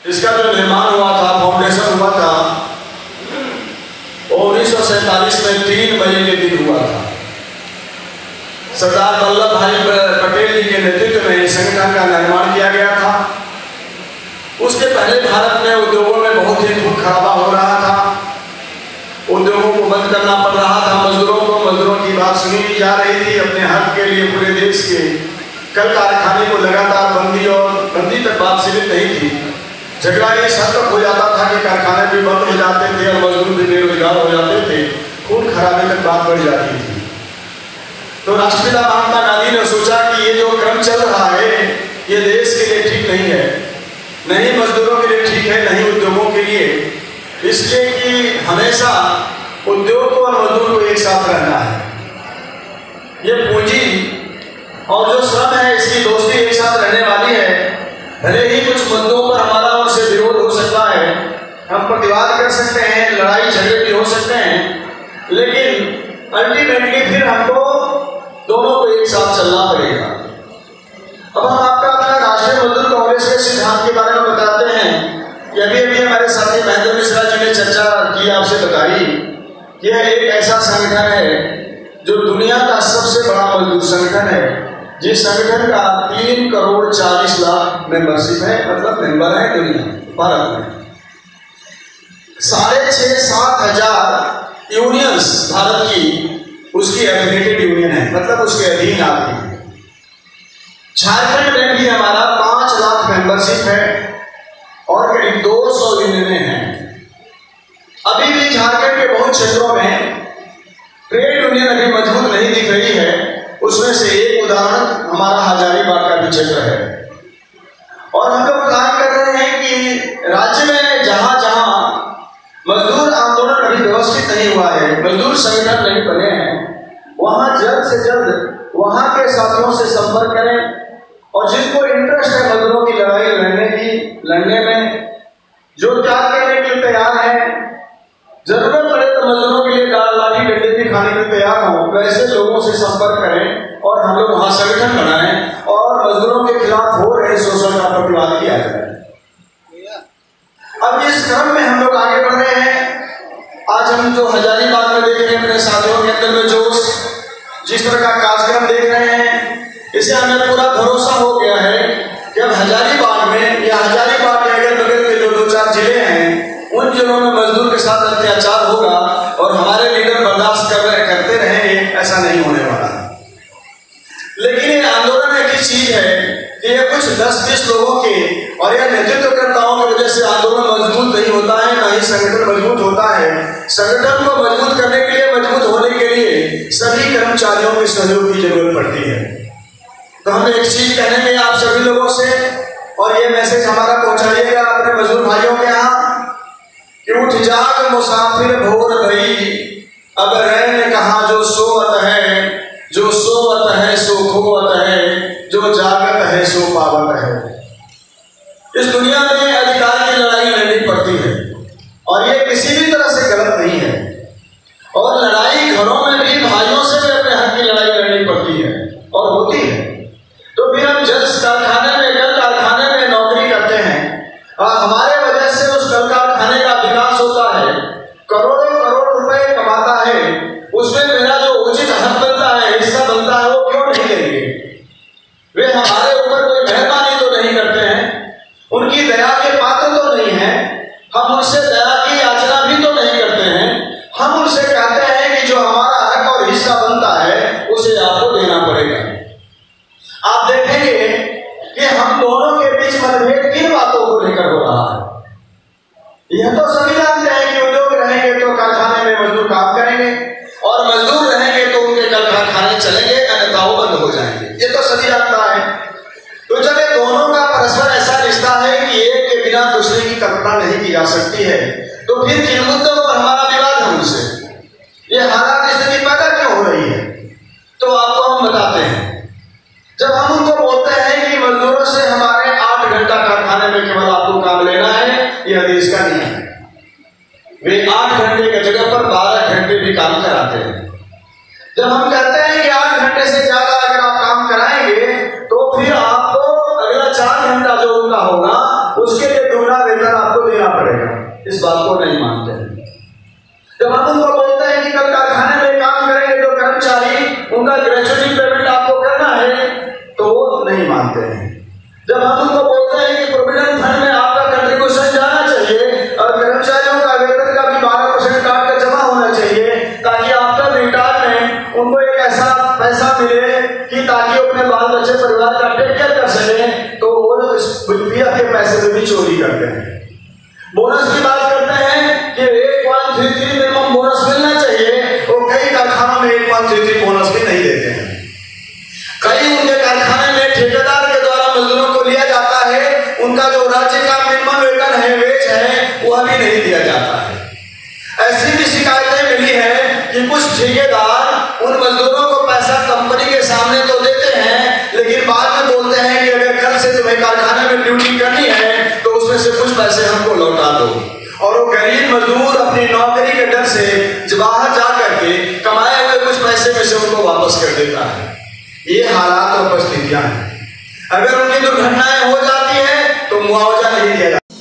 इसका जो निर्माण हुआ था, फाउंडेशन हुआ था, 1947 में 3 मई के दिन हुआ था। सरदार वल्लभ भाई पटेल जी के नेतृत्व में इस संगठन का निर्माण किया गया था। उसके पहले भारत में उद्योगों में बहुत ही खून खराबा हो रहा था, उद्योगों को बंद करना पड़ रहा था मजदूरों को, मजदूरों की बात सुनी नहीं जा रही थी। अपने हक के लिए पूरे देश के कल कारखाने को लगातार बंदी तक बात सीमित नहीं थी। झगड़ा इस हद तक हो जाता था कि कारखाने भी बंद हो जाते थे और मजदूर भी बेरोजगार हो जाते थे, खून खराबे तक बात बढ़ जाती थी। तो राष्ट्रपिता महात्मा गांधी ने सोचा कि ये जो क्रम चल रहा है ये देश के लिए ठीक नहीं है, नहीं मजदूरों के लिए ठीक है, नहीं उद्योगों के लिए, इसलिए कि हमेशा उद्योग को और मजदूर को एक साथ रहना है। ये पूंजी और जो श्रम है इसकी दोस्ती एक साथ रहने वाली है। भले ही कुछ मुद्दों पर हमारा उनसे विरोध हो सकता है, हम प्रतिवाद कर सकते हैं, लड़ाई झगड़े भी हो सकते हैं, लेकिन अल्टीमेटली फिर हमको दोनों को एक साथ चलना पड़ेगा। अब हम आपका अपना राष्ट्रीय मजदूर कांग्रेस के सिद्धांत के बारे में बताते हैं कि अभी हमारे साथी महेंद्र मिश्रा जी ने चर्चा की, आपसे बताई कि यह एक ऐसा संगठन है जो दुनिया का सबसे बड़ा मजदूर संगठन है, जिस संगठन का 3,40,00,000 मेंबरशिप है, मतलब मेंबर है दुनिया भारत में। 6,500-7 हजार यूनियंस भारत की उसकी एफिलिएटेड यूनियन है, मतलब उसके अधीन आती है। झारखंड में भी हमारा 5 लाख मेंबरशिप है और करीब 200 यूनियनें हैं। अभी भी झारखंड के बहुत क्षेत्रों में ट्रेड यूनियन अभी मजबूत नहीं दिख रही है। उसमें से एक उदाहरण हमारा हजारीबाग का भी क्षेत्र है। और हम लोग प्लान कर रहे हैं कि राज्य में जहां जहां मजदूर आंदोलन अभी व्यवस्थित नहीं हुआ है, मजदूर संगठन नहीं बने हैं, वहां जल्द से जल्द वहां के साथियों से संपर्क करें और जिनको इंटरेस्ट है मजदूरों की लड़ाई लड़ने में, जो त्याग करने के लिए तैयार है, जरूरत पड़े तो मजदूरों के लिए लाठी डंडे भी खाने के लिए तैयार हो, वैसे लोगों से संपर्क करें और हम लोग वहां संगठन बनाएं और मजदूरों के खिलाफ हो रहे शोषण का प्रतिवाद किया जाए। अब इस क्रम में हम लोग आगे बढ़ रहे हैं। आज हम जो हजारीबाग में देख रहे हैं, अपने साथियों के अंदर में जोश, जिस तरह का कार्यक्रम देख रहे हैं, इसे हमें पूरा भरोसा हो गया है कि अब हजारीबाग में या हजारीबाग के अगल बगल के जो 2-4 जिले हैं उन जिलों में मजदूर के साथ अत्याचार होगा और हमारे लीडर बर्दाश्त करते रहेंगे, ऐसा नहीं होने वाला है। लेकिन ये आंदोलन एक ही चीज है कि ये कुछ 10-20 लोगों के और यह नेतृत्वकर्ताओं की वजह से आंदोलन मजबूत नहीं होता है, ना ही संगठन मजबूत होता है। संगठन को मजबूत करने के लिए, मजबूत होने के लिए सभी कर्मचारियों के सहयोग की जरूरत पड़ती है। तो हम एक चीज कहेंगे आप सभी लोगों से, और ये मैसेज हमारा पहुंचाइएगा अपने मजदूर भाइयों के यहाँ कि उठ जाग मुसाफिर भोर भई, अब रैन कहाँ जो सोवत है, जो सोवत है सो खोवत है, जो जागत है सो पावत है। इस दुनिया में अधिकार की लड़ाई लड़नी पड़ती है और ये किसी भी तरह से गलत नहीं है, और लड़ाई घरों में भी भाइयों से भी अपने हक की लड़ाई लड़नी पड़ती है और होती है। तो फिर हम जिस कारखाने में नौकरी करते हैं, हमारे वजह से उस कल कारखाने का विकास होता है, करोड़ों रुपए कमाता है, उसमें मेरा जो उचित हक बनता है, हिस्सा बनता है, वो क्यों नहीं देंगे? वे हमारे ऊपर कोई मेहरबानी तो नहीं करते हैं, उनकी दया के पात्र तो नहीं है, हम उनसे दया की याचना भी तो नहीं करते हैं। हम उनसे कहते हैं कि जो हमारा हक और हिस्सा बनता है उसे आपको देना पड़ेगा। आप देखेंगे कि हम दोनों के बीच मतभेद किन बातों को लेकर हो रहा है। यह तो सभी जानते हैं कि उद्योग रहेंगे तो कारखाने में मजदूर काम करेंगे, और मजदूर रहेंगे तो उनके कारखाने चलेंगे, अन्यथा वो बंद हो जाएंगे, ये तो सभी जानता है। तो जब ये दोनों का परस्पर ऐसा रिश्ता है कि एक के बिना दूसरे की कल्पना नहीं की जा सकती है, तो फिर किन मुद्दों पर हमारा विवाद है उनसे, ये हालात स्थिति पैदा क्यों हो रही है? तो आपको हम बताते हैं। जब हम उनको बोलते हैं कि मजदूरों से हमारे 8 घंटा कारखाने में केवल आपको काम लेना है, यह देश का नियम है। वे 8 घंटे की जगह पर 12 घंटे भी काम कराते हैं। जब हम कहते हैं कि 8 घंटे से ज्यादा अगर आप काम कराएंगे तो फिर आपको अगला 4 घंटा जो उनका होगा उसके लिए दुगना बात को नहीं मानते हैं। जब हम उनको बोलते हैं कि कल कारखाने में काम करेंगे जो कर्मचारी, उनका ग्रेजुएटी पेमेंट आपको करना है, तो वो नहीं मानते हैं। जब हम उनको बोलते हैं कि प्रोविडेंट फंड में आपका कंट्रीब्यूशन जाना चाहिए और कर्मचारियों का वेतन का भी 12% काट कर जमा होना चाहिए, ताकि आफ्टर रिटायरमेंट उनको एक ऐसा पैसा मिले कि ताकि अपने बाल बच्चे परिवार का टेक केयर कर सके, तो वो इस वित्तीय के पैसे से भी चोरी करते हैं। बोनस की बात करते हैं कि 1.33 मिनिमम बोनस मिलना चाहिए, और कई कारखानों में 1.33 बोनस भी नहीं देते हैं। कई उनके कारखाने में ठेकेदार के द्वारा मजदूरों को लिया जाता है, उनका जो राज्य का मिनिमम वेतन है, वेज है, वह भी नहीं दिया जाता है। ऐसी भी शिकायतें मिली है कि कुछ ठेकेदार उन मजदूरों को पैसा कंपनी के सामने तो देते हैं, लेकिन बाद में बोलते हैं कि अगर कल से तुम्हें कारखाने में ड्यूटी करनी है तो उसमें से कुछ पैसे हमको लौटा दो। और वो गरीब मजदूर अपनी नौकरी के डर से बाहर जा करके कमाए हुए कुछ पैसे में से उनको वापस कर देता है। ये हालात और परिस्थितियां हैं। अगर उनकी दुर्घटनाएं हो जाती है तो मुआवजा नहीं दिया जाता।